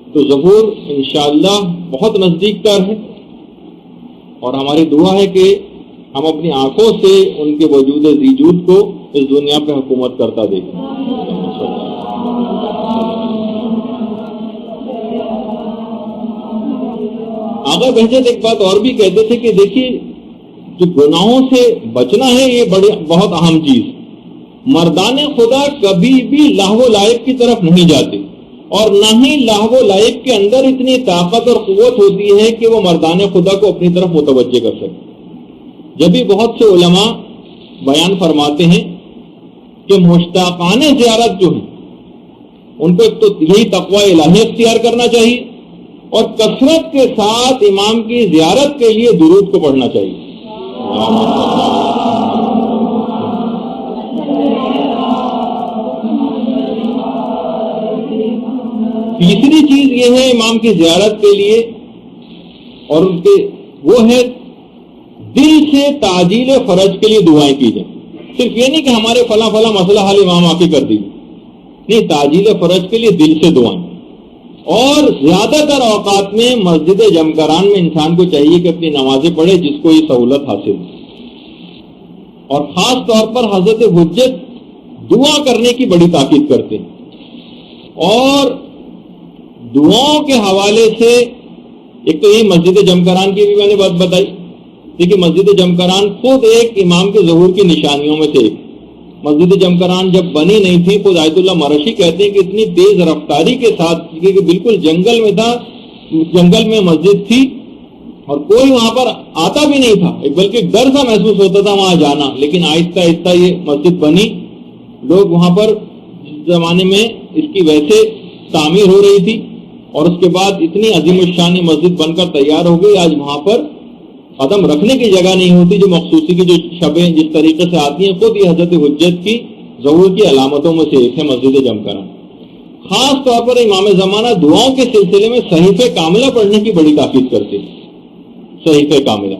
تو ظہور انشاءاللہ بہت نزدیک تر ہے، اور ہماری دعا ہے کہ ہم اپنی آنکھوں سے ان کے وجود ذیجود کو اس دنیا پہ حکومت کرتا دیکھیں۔ آغا بہجت ایک بات اور بھی کہتے تھے کہ دیکھیے، جو گناہوں سے بچنا ہے یہ بہت اہم چیز۔ مردان خدا کبھی بھی لہو و لعب کی طرف نہیں جاتے، اور نہ ہی لہو و لعب کے اندر اتنی طاقت اور قوت ہوتی ہے کہ وہ مردان خدا کو اپنی طرف متوجہ کر سکے۔ جب بھی بہت سے علماء بیان فرماتے ہیں کہ مشتاقان زیارت جو ہیں ان کو ایک تو یہی تقوی الہی اختیار کرنا چاہیے، اور کثرت کے ساتھ امام کی زیارت کے لیے درود کو پڑھنا چاہیے۔ تیسری چیز یہ ہے امام کی زیارت کے لیے، اور ان کے وہ ہے دل سے تعجیل فرج کے لیے دعائیں کی جائیں۔ صرف یہ نہیں کہ ہمارے فلاں فلاں مسئلہ حل امام آ کے کر دیجیے، نہیں، تعجیل فرج کے لیے دل سے دعائیں۔ اور زیادہ تر اوقات میں مسجد جمکران میں انسان کو چاہیے کہ اپنی نمازیں پڑھے جس کو یہ سہولت حاصل ہو، اور خاص طور پر حضرت حجت دعا کرنے کی بڑی تاکید کرتے ہیں، اور دعاؤں کے حوالے سے ایک تو یہی مسجد جمکران کی بھی میں نے بات بتائی۔ دیکھیے، مسجد جمکران خود ایک امام کے ظہور کی نشانیوں میں سے ایک۔ مسجد جمکران جب بنی نہیں تھی، خود آیت اللہ مرشی کہتے ہیں کہ اتنی تیز رفتاری کے ساتھ، کیونکہ بالکل جنگل میں تھا، جنگل میں مسجد تھی، اور کوئی وہاں پر آتا بھی نہیں تھا، بلکہ ڈر سا محسوس ہوتا تھا وہاں جانا، لیکن آہستہ آہستہ یہ مسجد بنی۔ لوگ وہاں پر جس زمانے میں اس کی ویسے تعمیر ہو رہی تھی، اور اس کے بعد اتنی عظیم الشان مسجد بن کر تیار ہو گئی، آج وہاں پر قدم رکھنے کی جگہ نہیں ہوتی۔ جو مخصوصی کی جو شبیں جس طریقے سے آتی ہیں، خود یہ حضرت حجت کی ظہور کی علامتوں میں سے ایک ہے مسجد جمکران۔ خاص طور پر امام زمانہ دعاؤں کے سلسلے میں صحیفہ کاملہ پڑھنے کی بڑی تاکید کرتے ہیں، صحیفہ کاملہ۔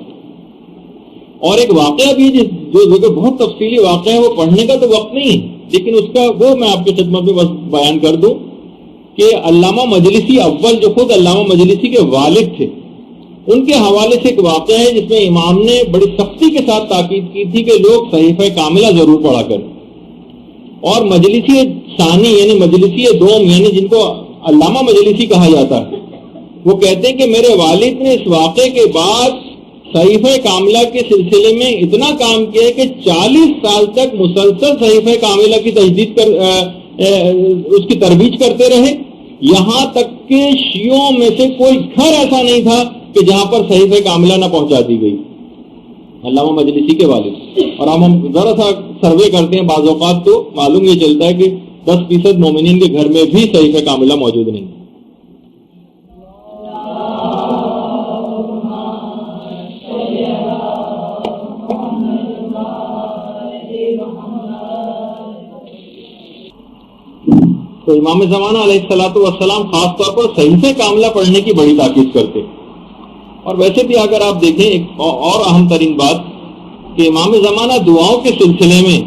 اور ایک واقعہ بھی جو بہت تفصیلی واقعہ ہے، وہ پڑھنے کا تو وقت نہیں ہے، لیکن اس کا وہ میں آپ کی خدمت میں بس بیان کر دوں کہ علامہ مجلسی اول، جو خود علامہ مجلسی کے والد تھے، ان کے حوالے سے ایک واقعہ ہے جس میں امام نے بڑی سختی کے ساتھ تاکید کی تھی کہ لوگ صحیفہ کاملہ ضرور پڑھا کریں۔ اور مجلسی ثانی یعنی مجلسی دوم، یعنی جن کو علامہ مجلسی کہا جاتا ہے، وہ کہتے ہیں کہ میرے والد نے اس واقعے کے بعد صحیفہ کاملہ کے سلسلے میں اتنا کام کیا ہے کہ 40 سال تک مسلسل صحیفہ کاملہ کی تجدید اس کی ترویج کرتے رہے، یہاں تک کہ شیعوں میں سے کوئی گھر ایسا نہیں تھا کہ جہاں پر صحیفہ کاملہ نہ پہنچا دی گئی، علامہ مجلسی کے والد۔ اور ہم ذرا سا سروے کرتے ہیں، بعض اوقات تو معلوم یہ چلتا ہے کہ 10% مومنین کے گھر میں بھی صحیفہ کاملہ موجود نہیں۔ تو امام زمانہ علیہ السلام خاص طور پر صحیفہ کاملہ پڑھنے کی بڑی تاکید کرتے۔ اور ویسے بھی اگر آپ دیکھیں ایک اور اہم ترین بات کہ امام زمانہ دعاؤں کے سلسلے میں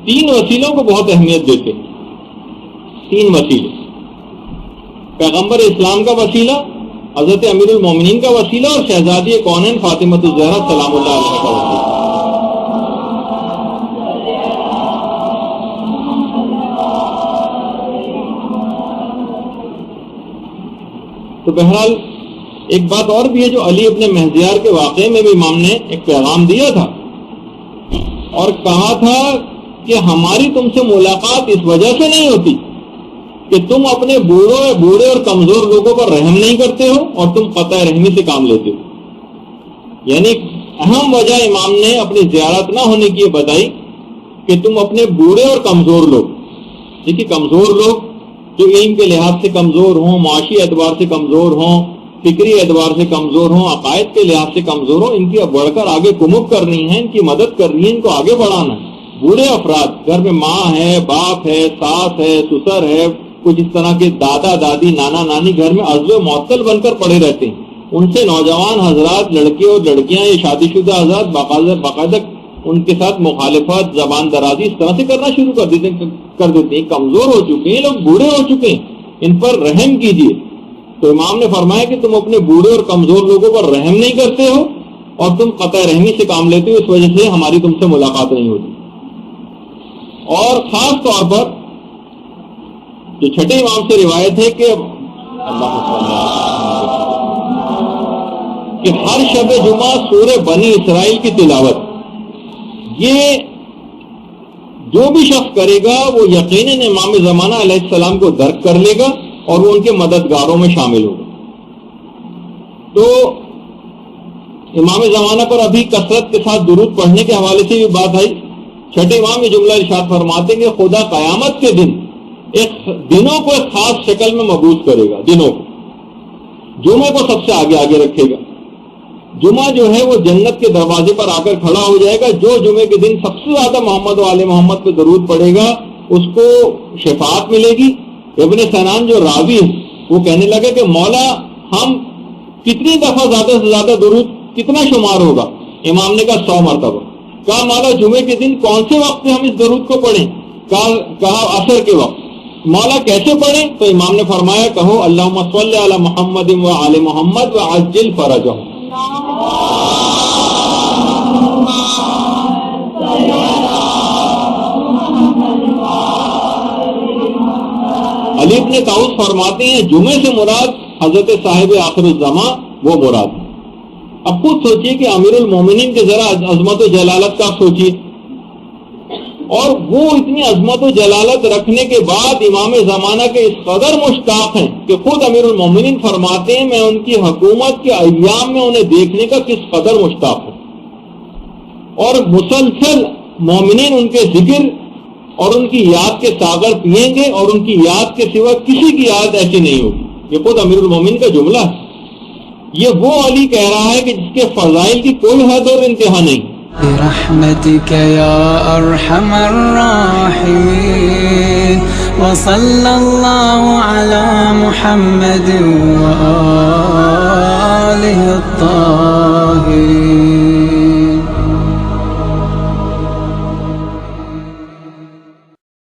3 وسیلوں کو بہت اہمیت دیتے۔ 3 وسیلے: پیغمبر اسلام کا وسیلہ، حضرت امیر المومنین کا وسیلہ، اور شہزادی کونین فاطمہ الزہرا سلام اللہ علیہ کا وسیلہ۔ تو بہرحال ایک بات اور بھی ہے، جو علی ابن مہزیار کے واقعے میں بھی امام نے ایک پیغام دیا تھا، اور کہا تھا کہ ہماری تم سے ملاقات اس وجہ سے نہیں ہوتی کہ تم اپنے بوڑھے اور کمزور لوگوں پر رحم نہیں کرتے ہو، اور تم قطع رحمی سے کام لیتے ہو۔ یعنی اہم وجہ امام نے اپنی زیارت نہ ہونے کی یہ بتائی کہ تم اپنے بوڑھے اور کمزور لوگ، دیکھیے کمزور لوگ جو علم کے لحاظ سے کمزور ہوں، معاشی اعتبار سے کمزور ہوں، فکری اعتبار سے کمزور ہوں، عقائد کے لحاظ سے کمزور ہوں، ان کی اب بڑھ کر آگے کمک کرنی ہے، ان کی مدد کرنی ہے، ان کو آگے بڑھانا ہے۔ بوڑھے افراد، گھر میں ماں ہے، باپ ہے، ساس ہے، سسر ہے، کچھ اس طرح کے دادا دادی، نانا نانی گھر میں عضو معطل بن کر پڑے رہتے ہیں، ان سے نوجوان حضرات، لڑکے اور لڑکیاں، یہ شادی شدہ حضرات باقاعدہ ان کے ساتھ مخالفت، زبان درازی اس طرح سے کرنا شروع کر دیتے ہیں۔ کمزور ہو چکے ہیں لوگ، بوڑھے ہو چکے ہیں، ان پر رحم کیجیے. تو امام نے فرمایا کہ تم اپنے بوڑھے اور کمزور لوگوں پر رحم نہیں کرتے ہو اور تم قطع رحمی سے کام لیتے ہو, اس وجہ سے ہماری تم سے ملاقات نہیں ہوتی. اور خاص طور پر جو چھٹے امام سے روایت ہے کہ ہر شب جمعہ سورہ بنی اسرائیل کی تلاوت یہ جو بھی شخص کرے گا وہ یقیناً امام زمانہ علیہ السلام کو درک کر لے گا اور وہ ان کے مددگاروں میں شامل ہوگا. تو امام زمانہ پر ابھی کثرت کے ساتھ درود پڑھنے کے حوالے سے بھی بات آئی. چھٹے امام یہ جملہ ارشاد فرماتے ہیں کہ خدا قیامت کے دن دنوں کو ایک خاص شکل میں مبعوث کرے گا. دنوں کو جمعے کو سب سے آگے آگے رکھے گا. جمعہ جو ہے وہ جنت کے دروازے پر آ کر کھڑا ہو جائے گا. جو جمعے کے دن سب سے زیادہ محمد و آل محمد پہ درود پڑے گا اس کو شفاعت ملے گی. ابن سنان جو راوی ہے وہ کہنے لگے کہ مولا ہم کتنی دفعہ زیادہ سے زیادہ درود کتنا شمار ہوگا؟ امام نے کہا 100 مرتبہ. کہا مولا جمعے کے دن کون سے وقت میں ہم اس درود کو پڑھیں؟ کہا عصر کے وقت. مولا کیسے پڑھیں؟ تو امام نے فرمایا کہو اللہم صلی علی محمد و آل محمد وعجل فرجہم. علی ابن طاؤس فرماتے ہیں جمعے سے مراد حضرت صاحب آخر الزماں وہ مراد ہے. اب خود سوچئے کہ امیر المومنین کے ذرا عظمت و جلالت کا سوچئے, اور وہ اتنی عظمت و جلالت رکھنے کے بعد امام زمانہ کے اس قدر مشتاق ہیں کہ خود امیر المومنین فرماتے ہیں میں ان کی حکومت کے ایام میں انہیں دیکھنے کا کس قدر مشتاق ہوں, اور مسلسل مومنین ان کے ذکر اور ان کی یاد کے ساغر پئیں گے اور ان کی یاد کے سوا کسی کی یاد ایسی نہیں ہوگی. یہ خود امیر المومنین کا جملہ ہے. یہ وہ علی کہہ رہا ہے کہ جس کے فضائل کی کوئی حد اور انتہا نہیں. برحمتك يا أرحم الراحمين وصلى الله على محمد وآله الطاهرين.